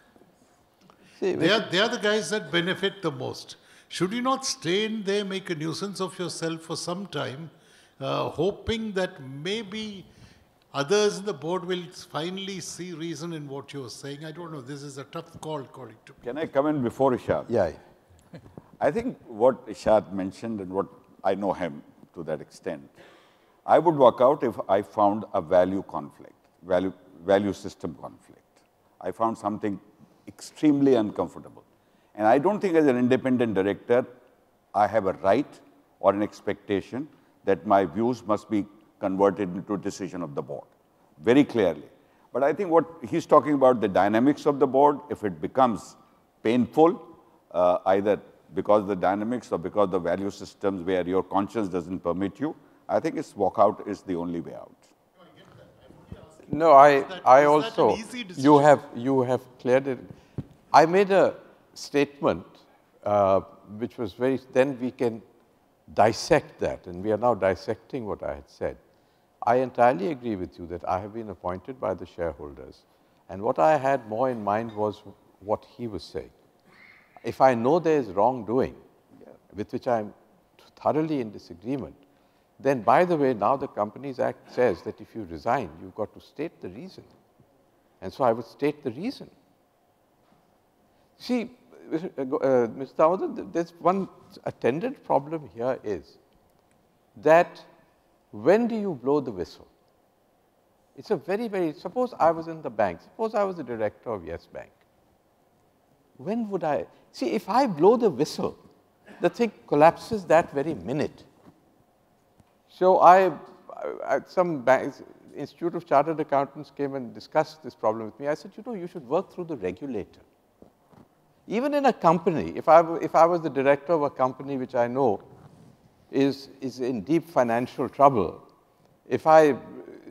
They are the guys that benefit the most. Should you not stay in there, make a nuisance of yourself for some time, hoping that maybe others in the board will finally see reason in what you're saying? I don't know. This is a tough call, according to me. Can I come in before Ishaat? Yeah. I think what Ishaat mentioned and what I know him to that extent, I would walk out if I found a value conflict, value system conflict. I found something extremely uncomfortable. And I don't think as an independent director, I have a right or an expectation that my views must be converted into a decision of the board, very clearly. But I think what he's talking about, the dynamics of the board, if it becomes painful, either because of the dynamics or because of the value systems where your conscience doesn't permit you, I think it's walkout is the only way out. No, I an also, easy decision? you have cleared it. I made a statement which was very, then we can dissect that, and we are now dissecting what I had said. I entirely agree with you that I have been appointed by the shareholders, and what I had more in mind was what he was saying. If I know there is wrongdoing, with which I am thoroughly in disagreement, then by the way, now the Companies Act says that if you resign, you've got to state the reason. And so I would state the reason. See, Mr. Damodar, there's one attendant problem here is that when do you blow the whistle? It's a very, very, suppose I was in the bank, suppose I was the director of Yes Bank. When would I, see if I blow the whistle, the thing collapses that very minute. So at some banks, Institute of Chartered Accountants came and discussed this problem with me. I said, you know, you should work through the regulator. Even in a company, if I was the director of a company which I know is in deep financial trouble, if I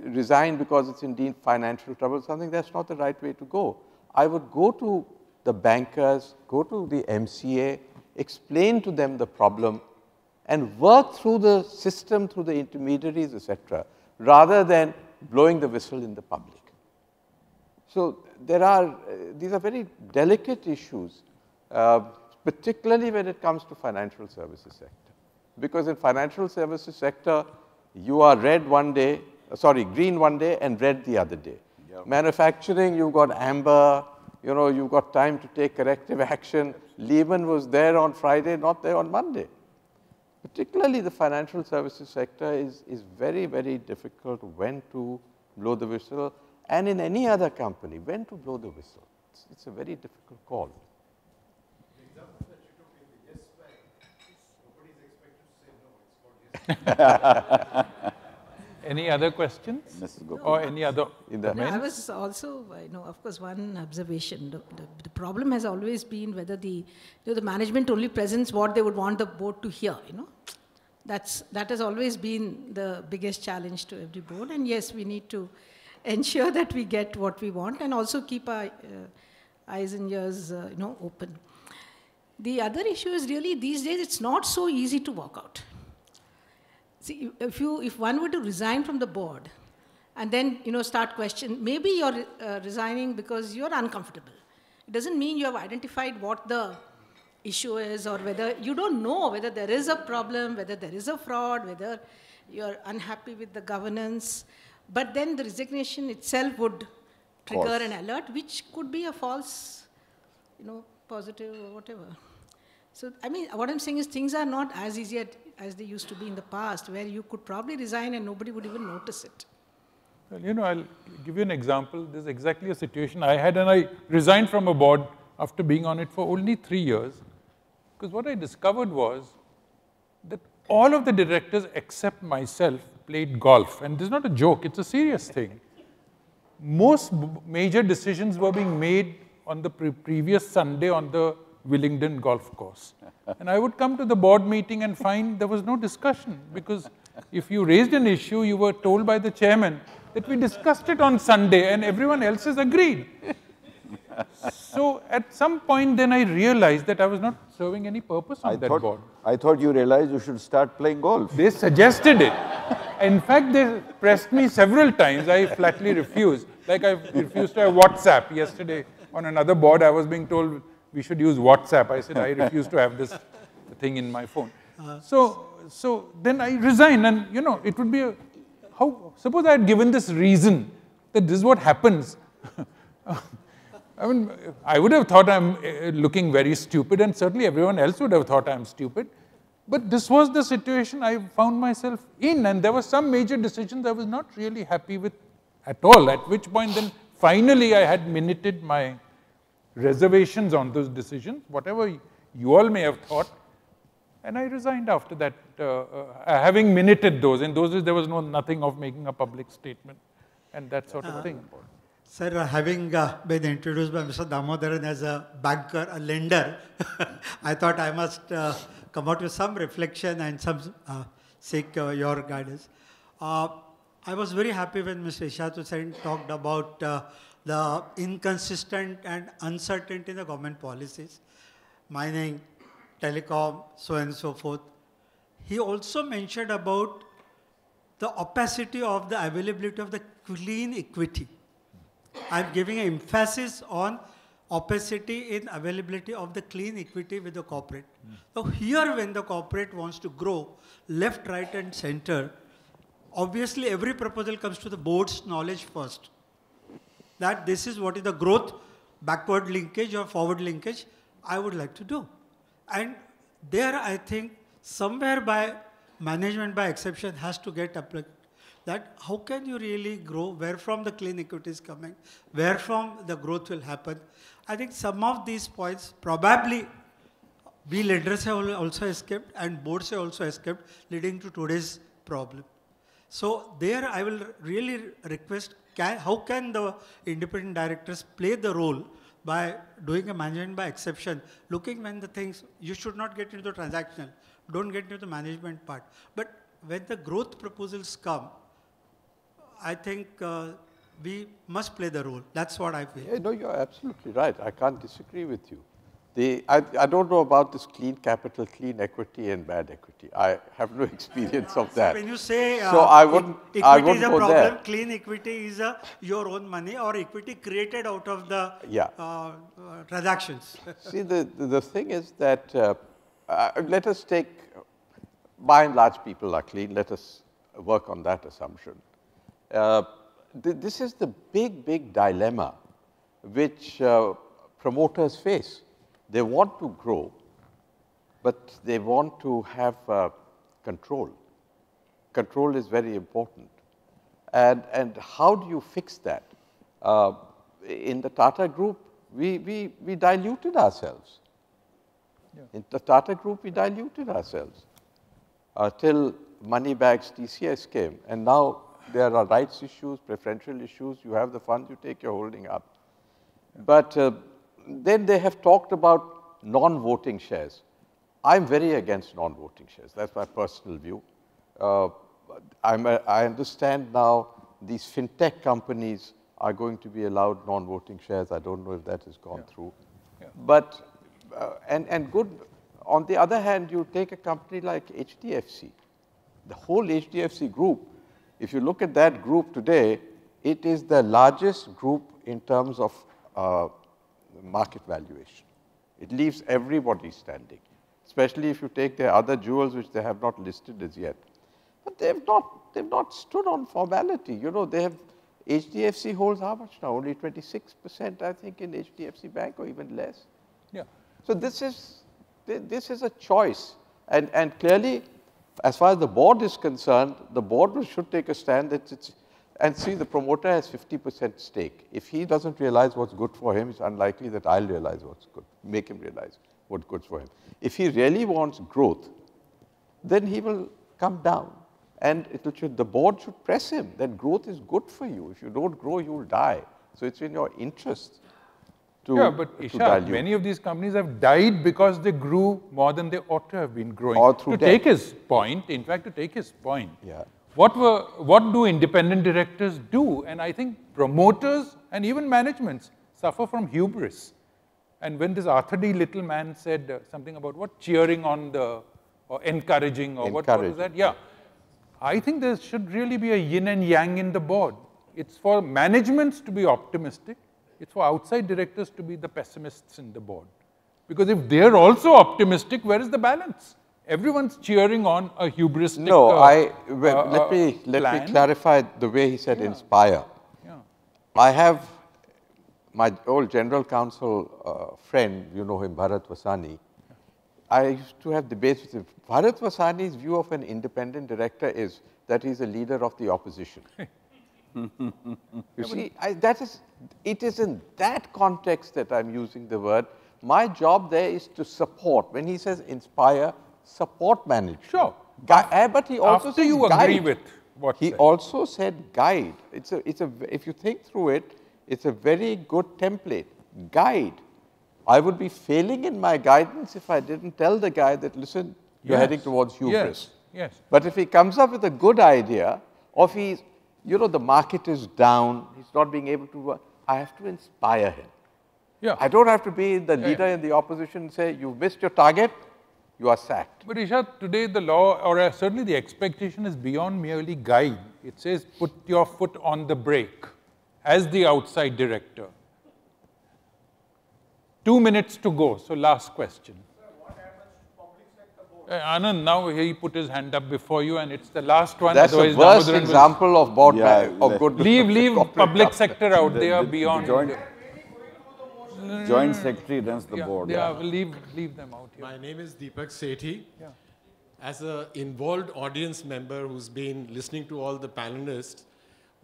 resign because it's in deep financial trouble, something that's not the right way to go. I would go to the bankers, go to the MCA, explain to them the problem, and work through the system, through the intermediaries, etc., rather than blowing the whistle in the public. So there are, these are very delicate issues, particularly when it comes to financial services sector. Because in financial services sector, you are red one day, green one day and red the other day. Yep. Manufacturing, you've got amber, you know, you've got time to take corrective action. Lehman was there on Friday, not there on Monday. Particularly the financial services sector is very, very difficult when to blow the whistle, and in any other company, when to blow the whistle. It's a very difficult call. The example that you took in the Yes Bank, nobody's expected to say no, it's called Yes Bank. Any other questions? Or any other comments? I was also, of course, one observation. The problem has always been whether the management only presents what they would want the board to hear, That has always been the biggest challenge to every board. And yes, we need to ensure that we get what we want and also keep our eyes and ears, open. The other issue is really these days it's not so easy to walk out. See, if one were to resign from the board and then, start questioning, maybe you're resigning because you're uncomfortable. It doesn't mean you have identified what the issue is or whether you don't know whether there is a problem, whether there is a fraud, whether you're unhappy with the governance. But then the resignation itself would trigger an alert, which could be a false, positive or whatever. So, what I'm saying is things are not as easy as they used to be in the past, where you could probably resign and nobody would even notice it. Well, I'll give you an example. This is exactly a situation I had, and I resigned from a board after being on it for only 3 years. Because what I discovered was that all of the directors except myself played golf. And this is not a joke, it's a serious thing. Most major decisions were being made on the previous Sunday on the Willingdon golf course. And I would come to the board meeting and find there was no discussion, because if you raised an issue, you were told by the chairman that we discussed it on Sunday and everyone else has agreed. So at some point then I realized that I was not serving any purpose on that board. I thought you realized you should start playing golf. They suggested it. In fact, they pressed me several times. I flatly refused. Like I refused to have WhatsApp. Yesterday on another board I was being told we should use WhatsApp. I said I refuse to have this thing in my phone. So then I resigned, and it would be suppose I had given this reason that this is what happens. I would have thought I'm looking very stupid, and certainly everyone else would have thought I'm stupid. But this was the situation I found myself in, and there were some major decisions I was not really happy with at all, at which point then finally I had minuted my reservations on those decisions, whatever you all may have thought, and I resigned after that, having minuted those. In those days there was nothing of making a public statement and that sort of thing. Sir, having been introduced by Mr. Damodaran as a banker, a lender, I thought I must come out with some reflection and seek your guidance. I was very happy when Mr. Ishaat Hussain talked about the inconsistent and uncertainty in the government policies, mining, telecom, so on and so forth. He also mentioned about the opacity of the availability of the clean equity. I'm giving an emphasis on opacity in availability of the clean equity with the corporate. So here when the corporate wants to grow, left, right and center, obviously every proposal comes to the board's knowledge first. That this is what is the growth, backward linkage or forward linkage I would like to do. And there I think somewhere by management by exception has to get applied. That how can you really grow, where from the clean equity is coming, where from the growth will happen. I think some of these points probably we lenders have also escaped and boards have also escaped, leading to today's problem. So there I will really request, how can the independent directors play the role by doing a management by exception, looking when the things, you should not get into the transactional, don't get into the management part. But when the growth proposals come, I think we must play the role. That's what I feel. Yeah, no, you're absolutely right. I can't disagree with you. I don't know about this clean capital, clean equity, and bad equity. I have no experience of that. So when you say so equity is a problem, there. Clean equity is your own money or equity created out of the transactions. See, the thing is that let us take, by and large, people are clean. Let us work on that assumption. This is the big dilemma which promoters face. They want to grow, but they want to have control. Control is very important. And how do you fix that? In the Tata Group, we diluted ourselves. Yeah. In the Tata Group, we diluted ourselves till Moneybags TCS came. And now there are rights issues, preferential issues. You have the funds, you take your holding up. Yeah. But then they have talked about non-voting shares. I'm very against non-voting shares. That's my personal view. I understand now these fintech companies are going to be allowed non-voting shares. I don't know if that has gone through. Yeah. But, and good, on the other hand, you take a company like HDFC. The whole HDFC group, if you look at that group today, it is the largest group in terms of market valuation. It leaves everybody standing, especially if you take their other jewels which they have not listed as yet. But they've not stood on formality. You know, they have, HDFC holds how much now? Only 26%, I think, in HDFC Bank, or even less. Yeah. So this is a choice. And clearly, as far as the board is concerned, the board should take a stand that it's, and see, the promoter has 50% stake. If he doesn't realize what's good for him, it's unlikely that I'll realize what's good, make him realize what's good for him. If he really wants growth, then he will come down. And the board should press him that growth is good for you. If you don't grow, you will die. So it's in your interest to Yeah, but Ishaat, many of these companies have died because they grew more than they ought to have been growing. Or through debt. Take his point, in fact, to take his point, yeah. What do independent directors do? And I think promoters and even managements suffer from hubris. And when this Arthur D. Little man said something about what, cheering on the, or encouraging, or what was that? Yeah. I think there should really be a yin and yang in the board. It's for managements to be optimistic. It's for outside directors to be the pessimists in the board. Because if they're also optimistic, where is the balance? Everyone's cheering on a hubristic No, let me clarify the way he said inspire. Yeah. I have my old general counsel friend, you know him, Bharat Vasani. I used to have debates with him. Bharat Vasani's view of an independent director is that he's a leader of the opposition. You see, it is in that context that I'm using the word. My job there is to support. When he says inspire, support management. Sure. But he also After says you guide. agree with what he also said guide. If you think through it, it's a very good template. Guide. I would be failing in my guidance if I didn't tell the guy that, listen, you're heading towards hubris. Yes. But if he comes up with a good idea, or if he's, you know, the market is down, he's not being able to work, I have to inspire him. Yeah. I don't have to be the leader in the opposition and say, you've missed your target, you are sacked. But Ishaat, today the law, or certainly the expectation is beyond merely guide. It says put your foot on the brake as the outside director. 2 minutes to go, so last question. Anand, now he put his hand up before you and it's the last one. That's the worst example of board of good. Leave public sector out, they are beyond. Joint secretary runs the board. Yeah, leave them out here. My name is Deepak Sethi. Yeah. As an involved audience member who's been listening to all the panelists,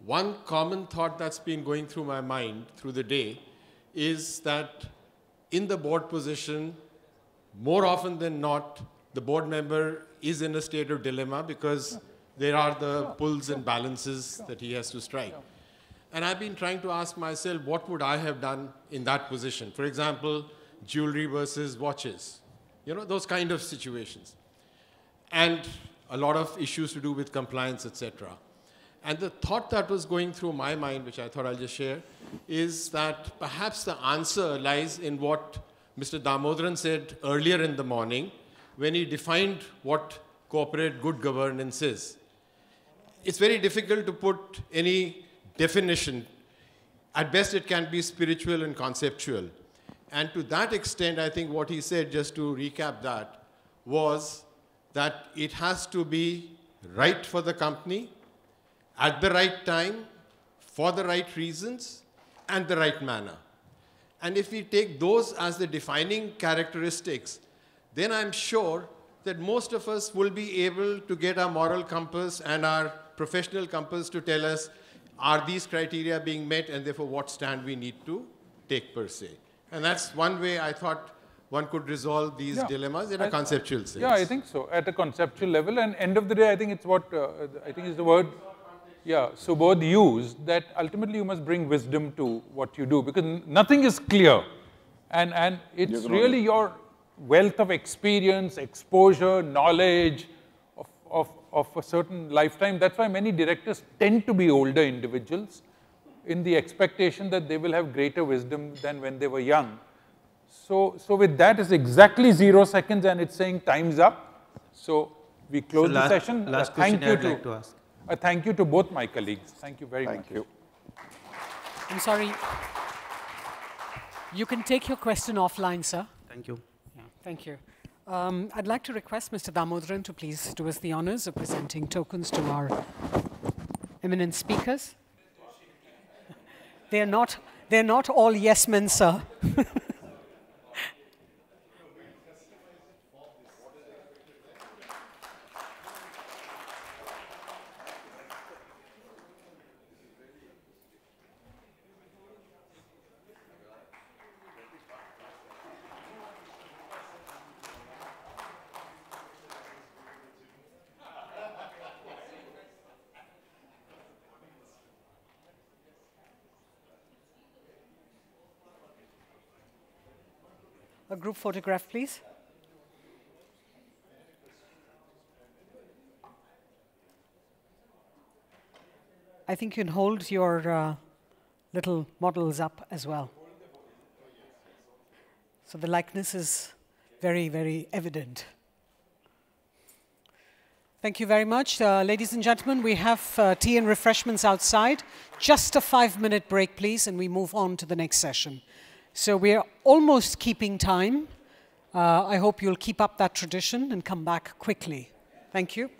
one common thought that's been going through my mind through the day is that in the board position, more often than not, the board member is in a state of dilemma because there are the pulls and balances that he has to strike. And I've been trying to ask myself, what would I have done in that position? For example, jewelry versus watches, you know, those kind of situations. And a lot of issues to do with compliance, etc. And the thought that was going through my mind, which I thought I'll just share, is that perhaps the answer lies in what Mr. Damodaran said earlier in the morning when he defined what corporate good governance is. It's very difficult to put any definition. At best, it can be spiritual and conceptual. And to that extent, I think what he said, just to recap that, was that it has to be right for the company, at the right time, for the right reasons, and the right manner. And if we take those as the defining characteristics, then I'm sure that most of us will be able to get our moral compass and our professional compass to tell us, are these criteria being met, and therefore what stand we need to take per se. And that's one way I thought one could resolve these dilemmas in a conceptual sense. Yeah, I think so, at a conceptual level. And end of the day, I think it's what, I think is the word, Subodh used, that ultimately you must bring wisdom to what you do, because nothing is clear. And it's really your wealth of experience, exposure, knowledge of a certain lifetime. That's why many directors tend to be older individuals in the expectation that they will have greater wisdom than when they were young. So with that, it's exactly 0 seconds and it's saying time's up. So we close the session. Last question I'd like to ask. A thank you to both my colleagues. Thank you very much. Thank you. I'm sorry. You can take your question offline, sir. Thank you. Yeah, thank you. I'd like to request Mr. Damodaran to please do us the honors of presenting tokens to our eminent speakers. They're not all yes men, sir. A group photograph, please. I think you can hold your little models up as well. So the likeness is very, very evident. Thank you very much. Ladies and gentlemen, we have tea and refreshments outside. Just a 5-minute break, please, and we move on to the next session. So we're almost keeping time. I hope you'll keep up that tradition and come back quickly. Thank you.